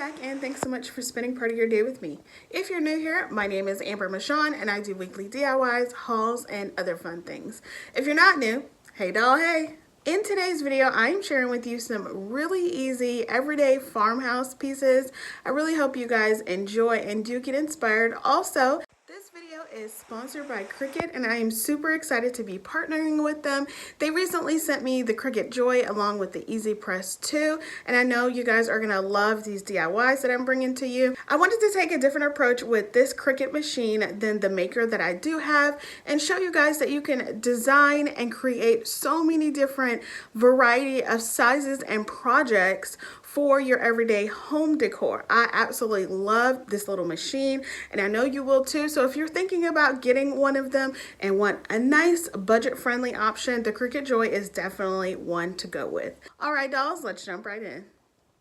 back and thanks so much for spending part of your day with me. If you're new here, my name is Amber Michon and I do weekly DIYs, hauls, and other fun things. If you're not new, hey doll, hey! In today's video, I'm sharing with you some really easy, everyday farmhouse pieces. I really hope you guys enjoy and do get inspired. Also, this video is sponsored by Cricut and I am super excited to be partnering with them. They recently sent me the Cricut Joy along with the Easy Press 2, and I know you guys are going to love these DIYs that I'm bringing to you. I wanted to take a different approach with this Cricut machine than the maker that I do have and show you guys that you can design and create so many different variety of sizes and projects for your everyday home decor. I absolutely love this little machine and I know you will too. So if you're thinking about getting one of them and want a nice budget-friendly option, the Cricut Joy is definitely one to go with. All right, dolls, let's jump right in.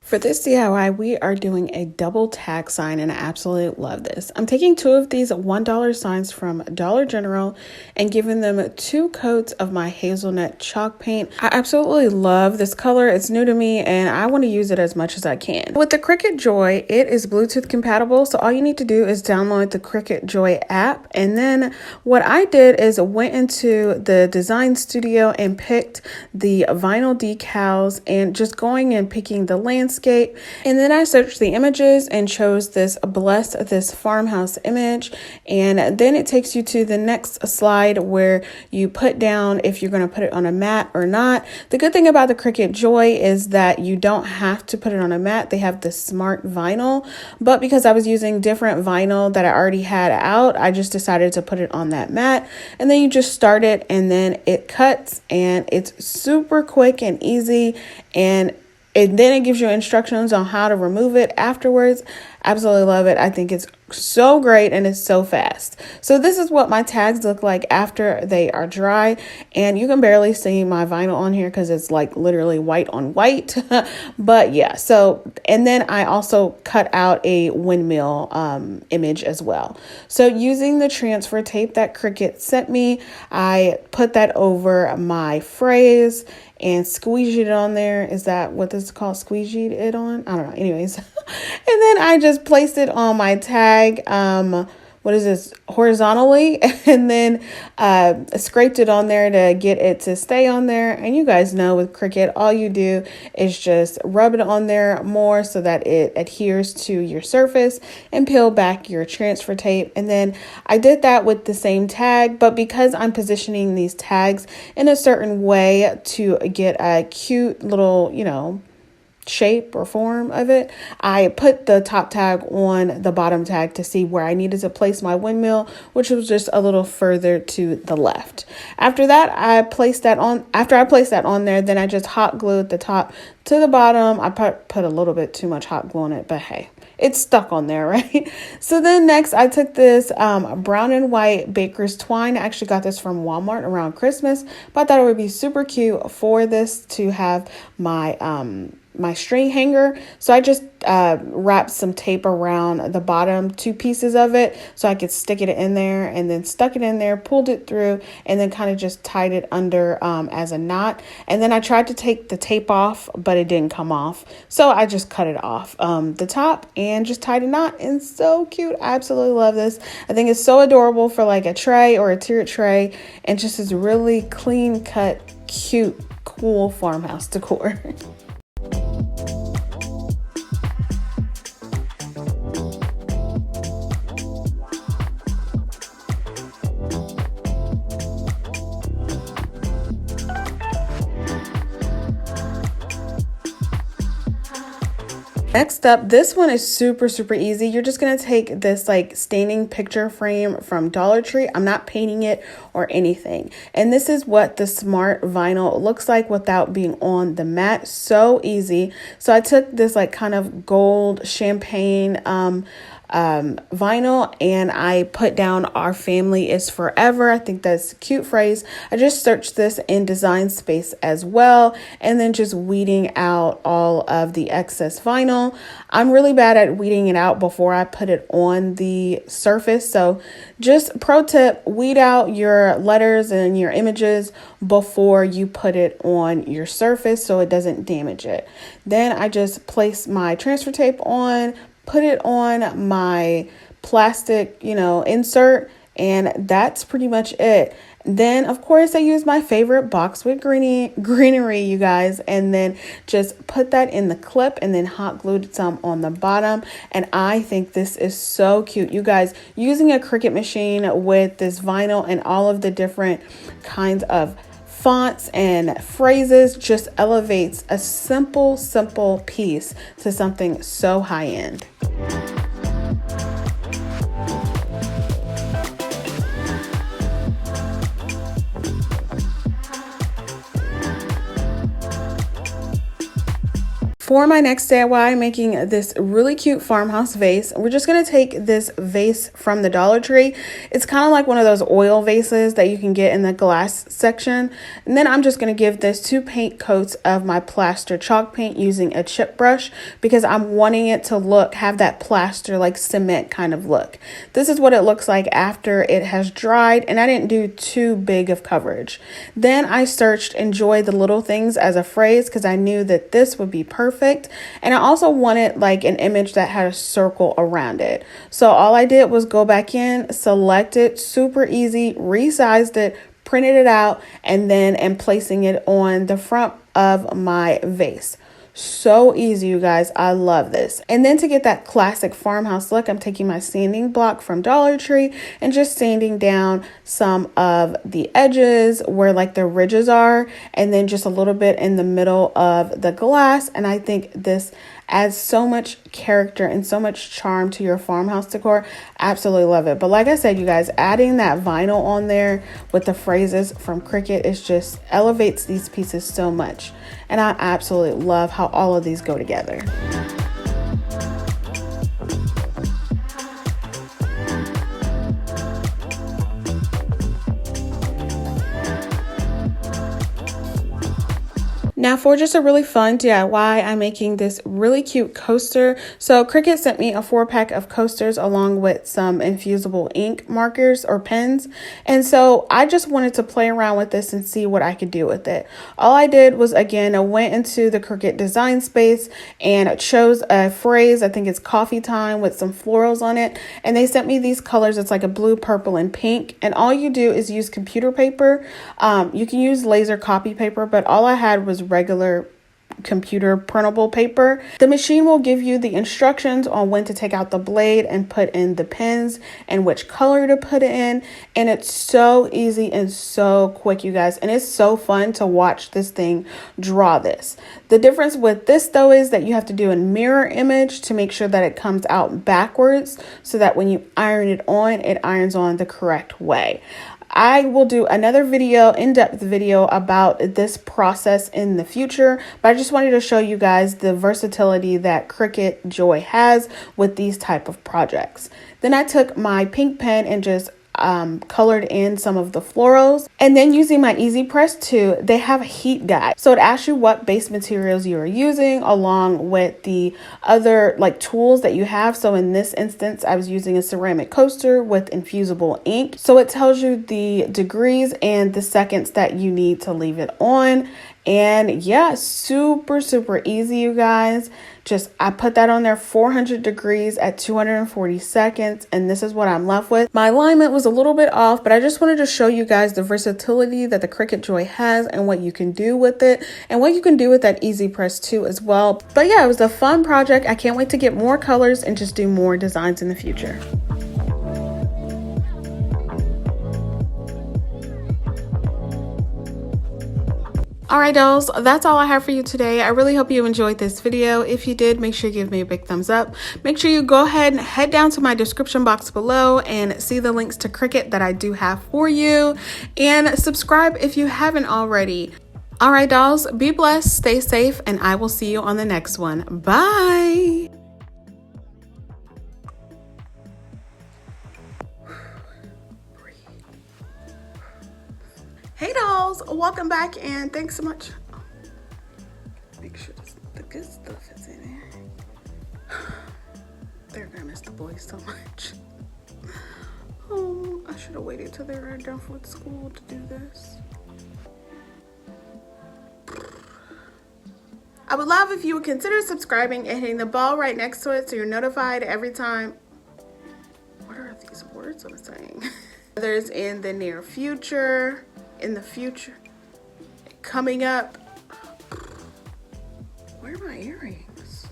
For this DIY, we are doing a double tag sign and I absolutely love this. I'm taking two of these $1 signs from Dollar General and giving them 2 coats of my hazelnut chalk paint. I absolutely love this color. It's new to me and I want to use it as much as I can. With the Cricut Joy, it is Bluetooth compatible, so all you need to do is download the Cricut Joy app. And then what I did is went into the design studio and picked the vinyl decals and just going and picking the landscape. And then I searched the images and chose this this farmhouse image, and then it takes you to the next slide where you put down if you're going to put it on a mat or not. The good thing about the Cricut Joy is that you don't have to put it on a mat. They have the smart vinyl, but because I was using different vinyl that I already had out, I just decided to put it on that mat. And then you just start it and then it cuts, and it's super quick and easy, and then it gives you instructions on how to remove it afterwards. Absolutely love it. I think it's so great and it's so fast. So this is what my tags look like after they are dry, and you can barely see my vinyl on here because it's like literally white on white. But yeah, so, and then I also cut out a windmill image as well. So using the transfer tape that Cricut sent me, I put that over my phrase and squeegee it on there. Is that what this is called? Squeegee it on? I don't know. Anyways. And then I just placed it on my tag. What is this? Horizontally, and then scraped it on there to get it to stay on there. And you guys know with Cricut, all you do is just rub it on there more so that it adheres to your surface, and peel back your transfer tape. And then I did that with the same tag, but because I'm positioning these tags in a certain way to get a cute little, shape or form of it, I put the top tag on the bottom tag to see where I needed to place my windmill, which was just a little further to the left. After that, I placed that on there, then I just hot glued the top to the bottom. I put a little bit too much hot glue on it, but hey, it's stuck on there, right? So then next I took this brown and white baker's twine. I actually got this from Walmart around Christmas, but I thought it would be super cute for this to have my string hanger. So I just wrapped some tape around the bottom 2 pieces of it so I could stick it in there, and then stuck it in there, pulled it through, and then kind of just tied it under as a knot. And then I tried to take the tape off, but it didn't come off. So I just cut it off the top and just tied a knot. And so cute. I absolutely love this. I think it's so adorable for like a tray or a tiered tray, and just is really clean cut, cute, cool farmhouse decor. Next up, this one is super easy. You're just going to take this like staining picture frame from Dollar Tree. I'm not painting it or anything. And this is what the smart vinyl looks like without being on the mat. So easy. So I took this like kind of gold champagne vinyl, and I put down "Our family is forever." I think that's a cute phrase. I just searched this in Design Space as well, and then just weeding out all of the excess vinyl. I'm really bad at weeding it out before I put it on the surface. So just pro tip, weed out your letters and your images before you put it on your surface so it doesn't damage it. Then I just place my transfer tape on, put it on my plastic, insert, and that's pretty much it. Then, of course, I use my favorite box with greenery, you guys, and then just put that in the clip and then hot glued some on the bottom. And I think this is so cute. You guys, using a Cricut machine with this vinyl and all of the different kinds of fonts and phrases just elevates a simple piece to something so high end. For my next DIY, I'm making this really cute farmhouse vase. We're just going to take this vase from the Dollar Tree. It's kind of like one of those oil vases that you can get in the glass section. And then I'm just going to give this 2 paint coats of my plaster chalk paint using a chip brush because I'm wanting it to have that plaster like cement kind of look. This is what it looks like after it has dried, and I didn't do too big of coverage. Then I searched "enjoy the little things" as a phrase because I knew that this would be perfect. And I also wanted like an image that had a circle around it. So all I did was go back in, select it, super easy, resized it, printed it out, and then am placing it on the front of my vase. So easy, you guys. I love this. And then to get that classic farmhouse look, I'm taking my sanding block from Dollar Tree and just sanding down some of the edges where like the ridges are, and then just a little bit in the middle of the glass. And I think this adds so much character and so much charm to your farmhouse decor. Absolutely love it. But like I said, you guys, adding that vinyl on there with the phrases from Cricut is just elevates these pieces so much. And I absolutely love how all of these go together. Now for just a really fun DIY, I'm making this really cute coaster. So Cricut sent me a 4-pack of coasters along with some infusible ink markers or pens. And so I just wanted to play around with this and see what I could do with it. All I did was, again, I went into the Cricut Design Space and chose a phrase. I think it's coffee time with some florals on it. And they sent me these colors. It's like a blue, purple, and pink. And all you do is use computer paper. You can use laser copy paper, but all I had was regular computer printable paper. The machine will give you the instructions on when to take out the blade and put in the pens and which color to put it in. And it's so easy and so quick, you guys. And it's so fun to watch this thing draw this. The difference with this though is that you have to do a mirror image to make sure that it comes out backwards so that when you iron it irons on the correct way. I will do another video, in-depth video about this process in the future, but I just wanted to show you guys the versatility that Cricut Joy has with these type of projects. Then I took my pink pen and just colored in some of the florals, and then using my Easy Press 2, they have a heat guide, so it asks you what base materials you are using along with the other like tools that you have. So in this instance, I was using a ceramic coaster with infusible ink, so it tells you the degrees and the seconds that you need to leave it on. And yeah, super easy, you guys. I put that on there 400 degrees at 240 seconds, and this is what I'm left with. My alignment was a little bit off, but I just wanted to show you guys the versatility that the Cricut Joy has and what you can do with it and what you can do with that Easy Press 2 as well. But yeah, it was a fun project. I can't wait to get more colors and just do more designs in the future. Alright dolls, that's all I have for you today. I really hope you enjoyed this video. If you did, make sure you give me a big thumbs up. Make sure you go ahead and head down to my description box below and see the links to Cricut that I do have for you. And subscribe if you haven't already. Alright dolls, be blessed, stay safe, and I will see you on the next one. Bye! dolls, welcome back and thanks so much. Make sure the good stuff is in there. They're gonna miss the boys so much. Oh, I should have waited till they were done for school to do this. I would love if you would consider subscribing and hitting the bell right next to it so you're notified every time. What are these words I'm saying? Others in the near future, in the future, coming up. Where are my earrings?